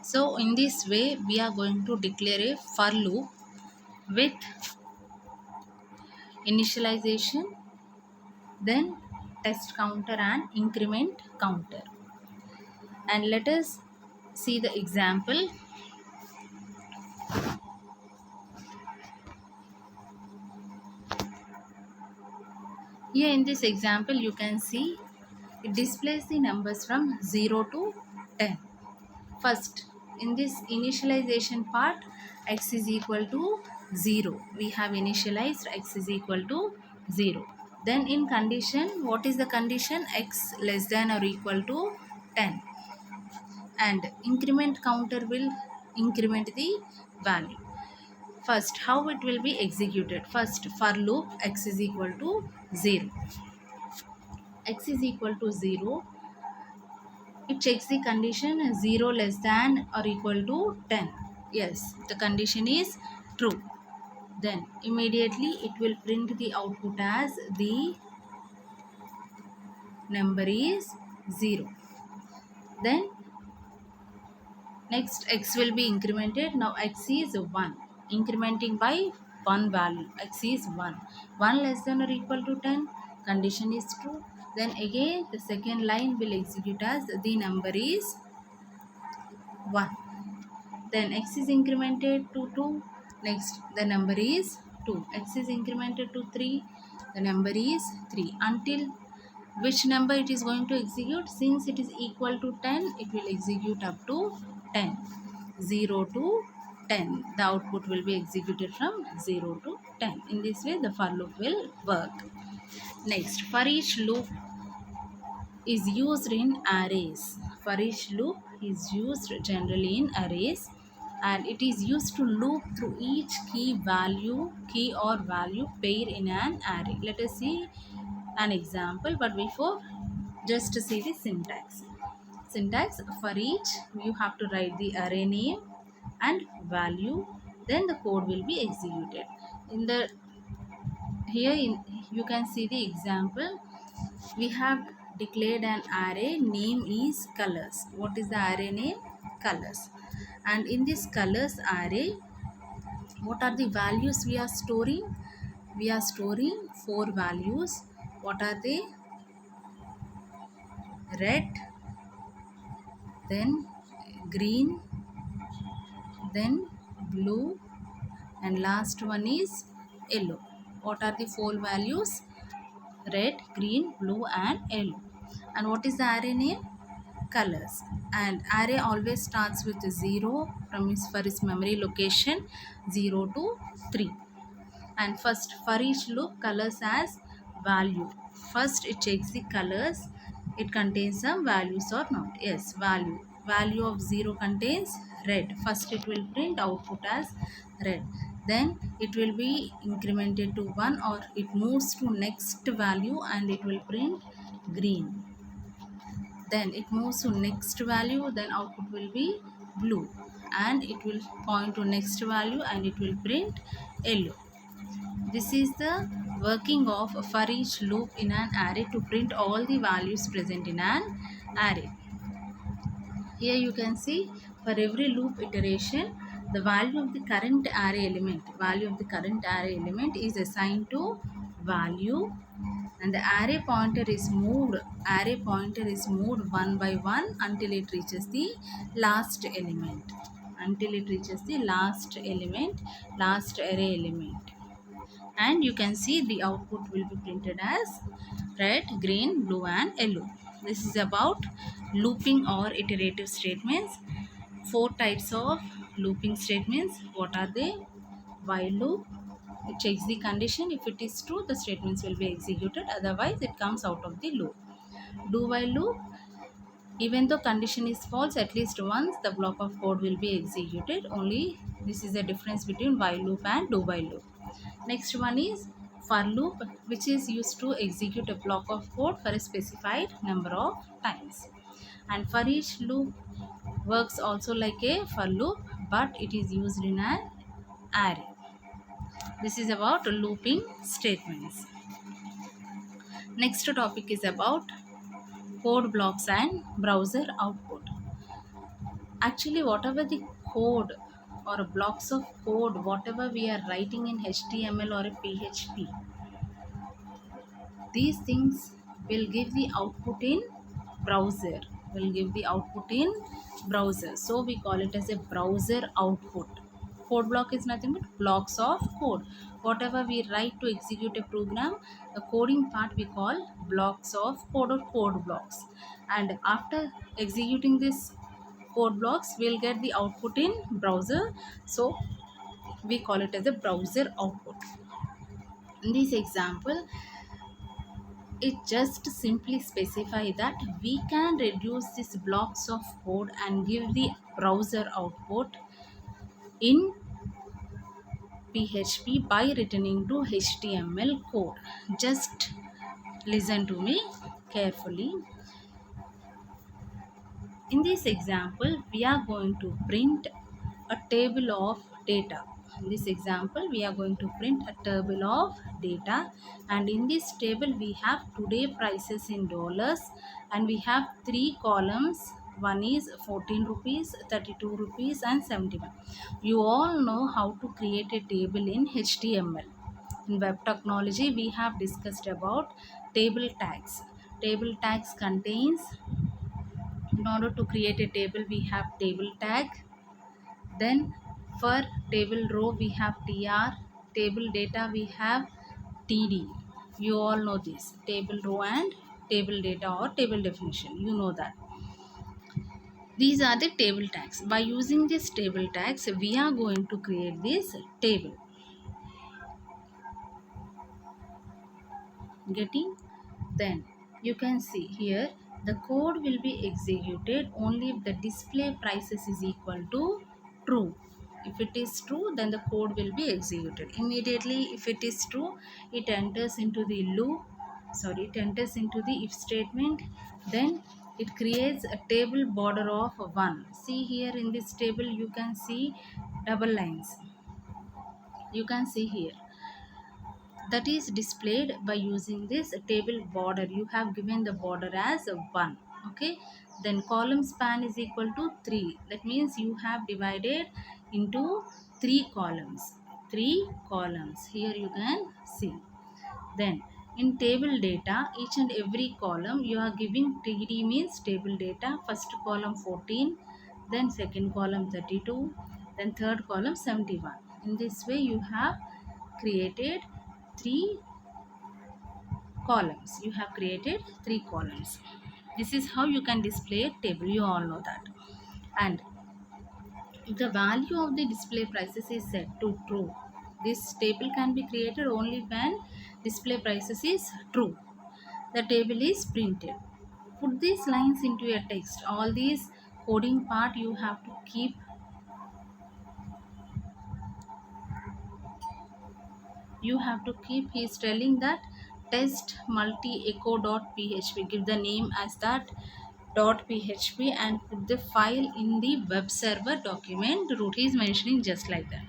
So in this way we are going to declare a for loop with initialization, then test counter and increment counter. And let us see the example. Here in this example you can see it displays the numbers from 0 to 10. First, in this initialization part, x is equal to 0. We have initialized x is equal to 0. Then in condition, what is the condition? X less than or equal to 10. And increment counter will increment the value. First, how it will be executed? First, for loop x is equal to 0. X is equal to 0. It checks the condition 0 less than or equal to 10. Yes, the condition is true. Then immediately it will print the output as the number is 0. Then next x will be incremented. Now x is 1. Incrementing by 1 value. X is 1. 1 less than or equal to 10. Condition is true. Then again the second line will execute as the number is 1. Then x is incremented to 2. Next the number is 2. X is incremented to 3. The number is 3. Until which number it is going to execute? Since it is equal to 10, it will execute up to 10. 0 to 10. The output will be executed from 0 to 10. In this way the for loop will work. Next, for each loop is used in arrays. For each loop is used generally in arrays, and it is used to loop through each key or value pair in an array. Let us see an example, but before just to see the syntax. Syntax: for each you have to write the array name and value, then the code will be executed. In the here in you can see the example. We have declared an array name is colors. What is the array name? Colors. And in this colors array, what are the values we are storing? We are storing 4 values. What are they? Red, then green, then blue, and last one is yellow. What are the 4 values? Red, green, blue and yellow. And what is the array name? Colors. And array always starts with 0 for its memory location 0 to 3. And first, for each loop, colors as value. First it checks the colors, it contains some values or not. Yes, value of 0 contains red. First it will print output as red, then it will be incremented to 1, or it moves to next value and it will print green. Then it moves to next value, then output will be blue, and it will point to next value and it will print yellow. This is the working of a for each loop in an array to print all the values present in an array. Here you can see for every loop iteration, the value of the current array element is assigned to value, and the array pointer is moved one by one until it reaches the last element, last array element. And you can see the output will be printed as red, green, blue and yellow. This is about looping or iterative statements. 4 types of looping statements. What are they? While loop, it checks the condition. If it is true, the statements will be executed, otherwise it comes out of the loop. Do while loop, even though condition is false, at least once the block of code will be executed. Only this is the difference between while loop and do while loop. Next one is for loop, which is used to execute a block of code for a specified number of times. And for each loop works also like a for loop, but it is used in an array. This is about looping statements. Next topic is about code blocks and browser output. Actually, whatever the code or blocks of code, whatever we are writing in HTML or a PHP, these things will give the output in browser, will give the output in browser. So we call it as a browser output. Code block is nothing but blocks of code. Whatever we write to execute a program, the coding part we call blocks of code or code blocks. And after executing this code blocks, we'll get the output in browser. So we call it as a browser output. In this example, it just simply specify that we can reduce these blocks of code and give the browser output in PHP by returning to HTML code. Just listen to me carefully. In this example, we are going to print a table of data. In this example, we are going to print a table of data, and in this table we have today prices in dollars, and we have three columns. One is 14 rupees, 32 rupees and 71. You all know how to create a table in HTML. In web technology, we have discussed about table tags. Table tags contains, in order to create a table we have table tag, then for table row we have tr, table data we have td. You all know this table row and table data or table definition, you know that. These are the table tags. By using this table tags, we are going to create this table. Getting? Then you can see here the code will be executed only if the display prices is equal to true. If it is true, then the code will be executed immediately. If it is true, it enters into the loop, it enters into the if statement. Then it creates a table border of 1. See here in this table you can see double lines, you can see here, that is displayed by using this table border. You have given the border as 1. Okay, then column span is equal to 3. That means you have divided into 3 columns here, you can see. Then in table data, each and every column you are giving td, means table data. First column 14, then second column 32, then third column 71. In this way you have created 3 columns. You have created 3 columns. This is how you can display a table, you all know that. And if the value of the display prices is set to true, this table can be created only when display prices is true. The table is printed. Put these lines into a text. All these coding part you have to keep. You have to keep. He is telling that test multi echo dot php. Give the name as that dot php and put the file in the web server document root. He is mentioning just like that.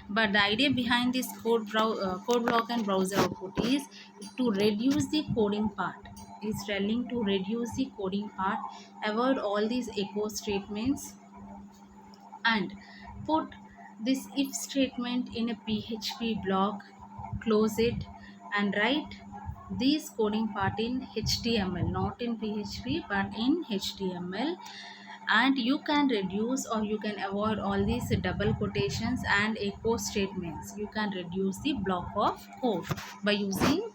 But the idea behind this code block and browser output is to reduce the coding part. Is telling to reduce the coding part, avoid all these echo statements, and put this if statement in a PHP block, close it, and write this coding part in HTML, not in PHP but in HTML. And you can reduce or you can avoid all these double quotations and echo statements. You can reduce the block of code. By using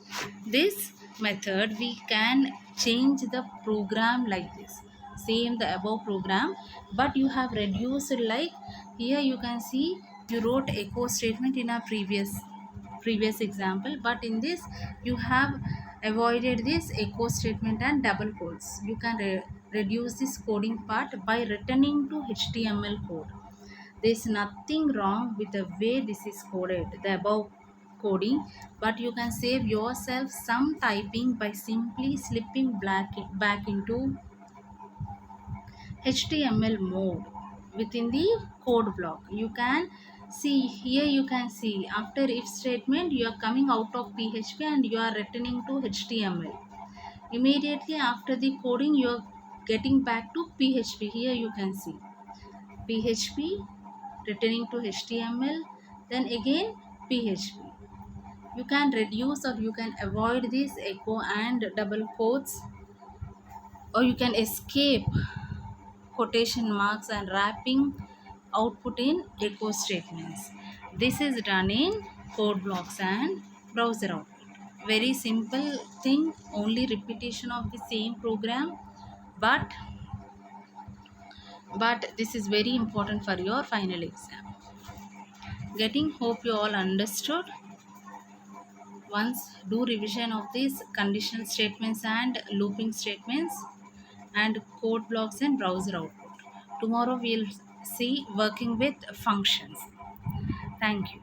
this method, we can change the program like this, same the above program, but you have reduced, like here you can see you wrote echo statement in a previous example, but in this you have avoided this echo statement and double quotes. You can reduce this coding part by returning to HTML code. There is nothing wrong with the way this is coded, the above coding, but you can save yourself some typing by simply slipping back into HTML mode within the code block. You can see here, you can see after if statement you are coming out of PHP and you are returning to HTML. Immediately after the coding you are getting back to PHP. Here you can see PHP, returning to HTML, then again PHP. You can reduce or you can avoid this echo and double quotes, or you can escape quotation marks and wrapping output in echo statements. This is done in code blocks and browser output. Very simple thing, only repetition of the same program, but this is very important for your final exam. Hope you all understood. Once do revision of these conditional statements and looping statements and code blocks and browser output. Tomorrow we'll see working with functions. Thank you.